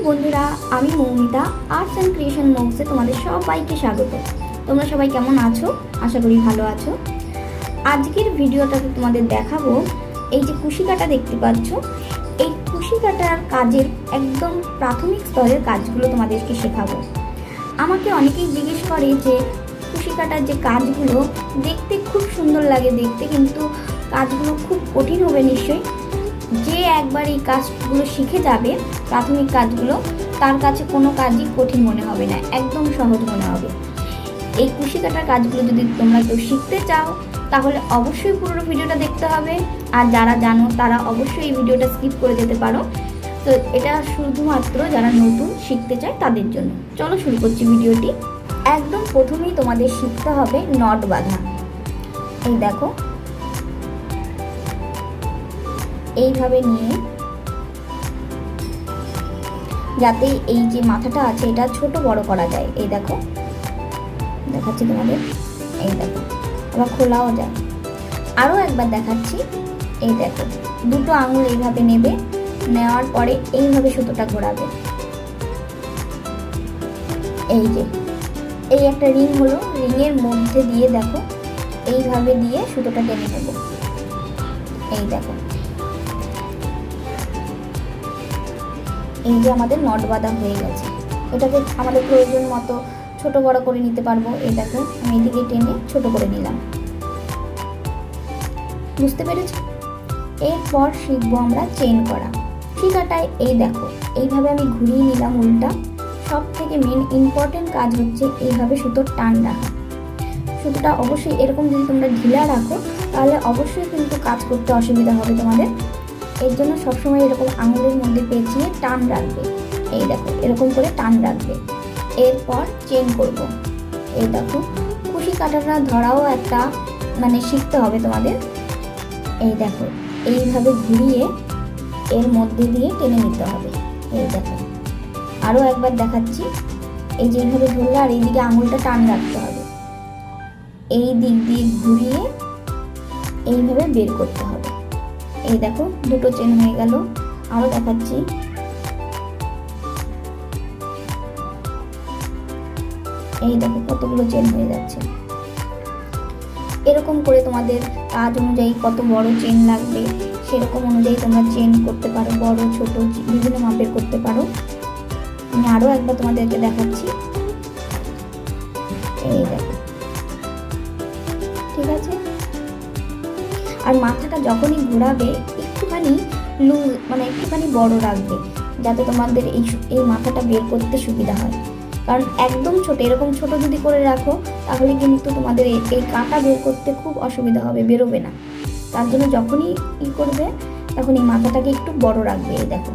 বন্ধুরা, আমি Moumita arts and creation মগসে তোমাদের সবাইকে স্বাগত। তোমরা সবাই কেমন আছো? আশা করি ভালো আছো। আজকের ভিডিওটাতে তোমাদের দেখাবো এই যে কুশি কাটা দেখতে পাচ্ছ, এই কুশি কাটার কাজের একদম প্রাথমিক স্তরের কাজগুলো তোমাদেরকে শেখাবো। আমাকে অনেকেই জিজ্ঞেস করে যে কুশি কাটার যে কাজগুলো দেখতে খুব সুন্দর লাগে দেখতে, কিন্তু কাজগুলো খুব কঠিন হবে নিশ্চয়ই। যে একবার এই কাজগুলো শিখে যাবে, প্রাথমিক কাজগুলো, তার কাছে কোনো কাজই কঠিন মনে হবে না, একদম সহজ মনে হবে। এই কুশি কাটার কাজগুলো যদি তোমরা কেউ শিখতে চাও তাহলে অবশ্যই পুরো ভিডিওটা দেখতে হবে, আর যারা জানো তারা অবশ্যই এই ভিডিওটা স্কিপ করে যেতে পারো। তো এটা শুধুমাত্র যারা নতুন শিখতে চায় তাদের জন্য। চলো শুরু করছি ভিডিওটি। একদম প্রথমেই তোমাদের শিখতে হবে নট বাঁধা। এই দেখো, এইভাবে নিয়ে যাতে এই যে মাথাটা আছে এটা ছোট বড় করা যায়। এই দেখো, দেখাচ্ছি তোমাদের। এই দেখো, আবার খোলাও যায়। আরও একবার দেখাচ্ছি। এই দেখো, দুটো আঙুল এইভাবে নেবে, নেওয়ার পরে এইভাবে সুতোটা ঘোরাবে। এই যে এই একটা রিং হলো, রিংয়ের মধ্যে দিয়ে দেখো এইভাবে দিয়ে সুতোটা টেনে নেব। এই দেখো, এই যে আমাদের নট বাঁধা হয়ে গেছে। এটাকে আমাদের প্রয়োজন মতো ছোট বড় করে নিতে পারবো। এই দেখো, আমি এদিকে টেনে ছোট করে নিলাম। বুঝতে পেরেছো? এরপর শিখবো আমরা চেন করা। কুশি কাটায় এই দেখো এইভাবে আমি ঘুরিয়ে নিলাম উল্টা। সব থেকে মেন ইম্পর্টেন্ট কাজ হচ্ছে এইভাবে সুতোর টান রাখা। সুতোটা অবশ্যই এরকম যদি তোমরা ঢিলা রাখো তাহলে অবশ্যই কিন্তু কাজ করতে অসুবিধা হবে তোমাদের। এর জন্য সবসময় এরকম আঙুলের মধ্যে পেঁচিয়ে টান রাখবে। এই দেখো, এরকম করে টান রাখবে। এরপর চেন করব। এই দেখো, কুশি কাটাটা ধরাও একটা শিখতে হবে তোমাদের। এই দেখো, এইভাবে ঘুরিয়ে এর মধ্যে দিয়ে টেনে নিতে হবে। এই দেখো, আরও একবার দেখাচ্ছি। এই যে এইভাবে ধরলে আর এইদিকে আঙুলটা টান রাখতে হবে। এই দিক দিয়ে ঘুরিয়ে এইভাবে বের করতে হবে। এই দেখো, দুটো চেন হয়ে গেল। আরো দেখাচ্ছি। এই দেখো কতগুলো চেন হয়ে যাচ্ছে। এরকম করে তোমাদের কাজ অনুযায়ী কত বড় চেন লাগবে সেরকম অনুযায়ী তোমরা চেন করতে পারো, বড় ছোট বিভিন্ন মাপের করতে পারো। আমি আরো একবার তোমাদেরকে দেখাচ্ছি। এই দেখো, ঠিক আছে। আর মাথাটা যখনই ঘোরাবে একটুখানি লুজ একটুখানি বড় রাখবে, যাতে তোমাদের এই মাথাটা বের করতে সুবিধা হয়। কারণ একদম ছোট, এরকম ছোট যদি করে রাখো তাহলে কিন্তু তোমাদের এই কাঁটা বের করতে খুব অসুবিধা হবে, বেরোবে না। তার জন্য যখনই করবে তখন এই মাথাটাকে একটু বড় রাখবে। এই দেখো,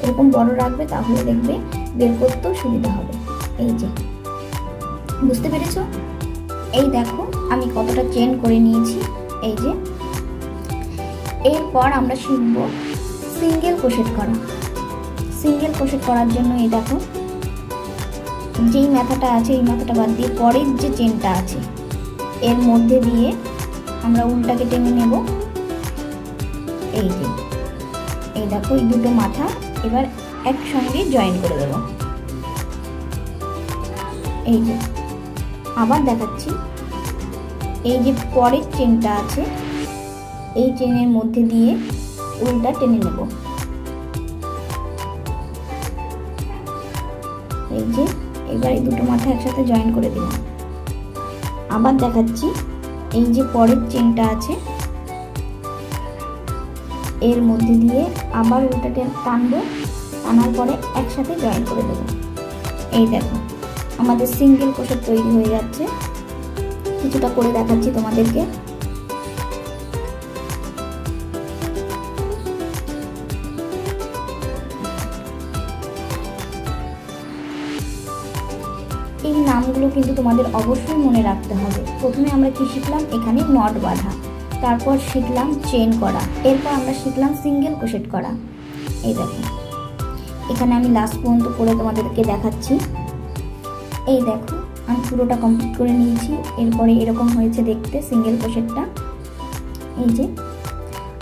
এরকম বড় রাখবে, তাহলে দেখবে বের করতেও সুবিধা হবে। এই যে, বুঝতে পেরেছো? এই দেখো আমি কতটা চেন করে নিয়েছি। এই যে, এরপর আমরা শিখব সিঙ্গেল ক্রোশেট করা। সিঙ্গেল ক্রোশেট করার জন্য এই দেখো, যেই মাথাটা আছে এই মাথাটা বাদ দিয়ে পরের যে চেনটা আছে এর মধ্যে দিয়ে আমরা উল্টাকে টেনে নেব। এই যে, এই দেখো, এই দুটো মাথা এবার একসঙ্গে জয়েন করে দেব। এই যে, আবার দেখাচ্ছি। এই যে পরের চেনটা আছে এই চেনের মধ্যে দিয়ে উল্টা টেনে নেব। এই যে, এবার এই দুটো মাথা একসাথে জয়েন করে দিলাম। আবার দেখাচ্ছি। এই যে পরের চেনটা আছে এর মধ্যে দিয়ে আবার উল্টা টানবো, টানার পরে একসাথে জয়েন করে দেব। এই দেখো, আমাদের সিঙ্গেল ক্রোশেট তৈরি হয়ে যাচ্ছে। কিছুটা করে দেখাচ্ছি তোমাদেরকে। এই নামগুলো কিন্তু তোমাদের অবশ্যই মনে রাখতে হবে। প্রথমে আমরা কি শিখলাম? এখানে নট বাঁধা, তারপর শিখলাম চেন করা, এরপর আমরা শিখলাম সিঙ্গেল ক্রোশেট করা। এই দেখো, এখানে আমি লাস্ট পর্যন্ত করে তোমাদেরকে দেখাচ্ছি। এই দেখো, আমি পুরোটা কমপ্লিট করে নিয়েছি। এরপরে এরকম হয়েছে দেখতে সিঙ্গেল ক্রোশেটটা। এই যে,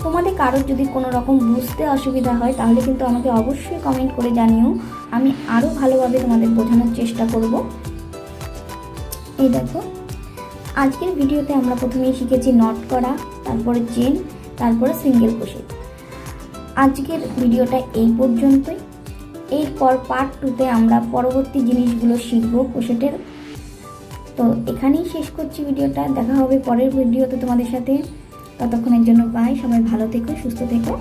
তোমাদের কারোর যদি কোনো রকম বুঝতে অসুবিধা হয় তাহলে কিন্তু আমাকে অবশ্যই কমেন্ট করে জানিও। আমি আরও ভালোভাবে তোমাদের বোঝানোর চেষ্টা করব। এই দেখো, আজকের ভিডিওতে আমরা প্রথমেই শিখেছি নট করা, তারপরে চেন, তারপরে সিঙ্গেল ক্রোশেট। আজকের ভিডিওটা এই পর্যন্তই। এরপর পার্ট 2তে আমরা পরবর্তী জিনিসগুলো শিখব ক্রোশেটের। তো এখানেই শেষ করছি ভিডিওটা। দেখা হবে পরের ভিডিওতে তোমাদের সাথে। ততক্ষণের জন্য বাই। সবাই ভালো থেকো, সুস্থ থেকো।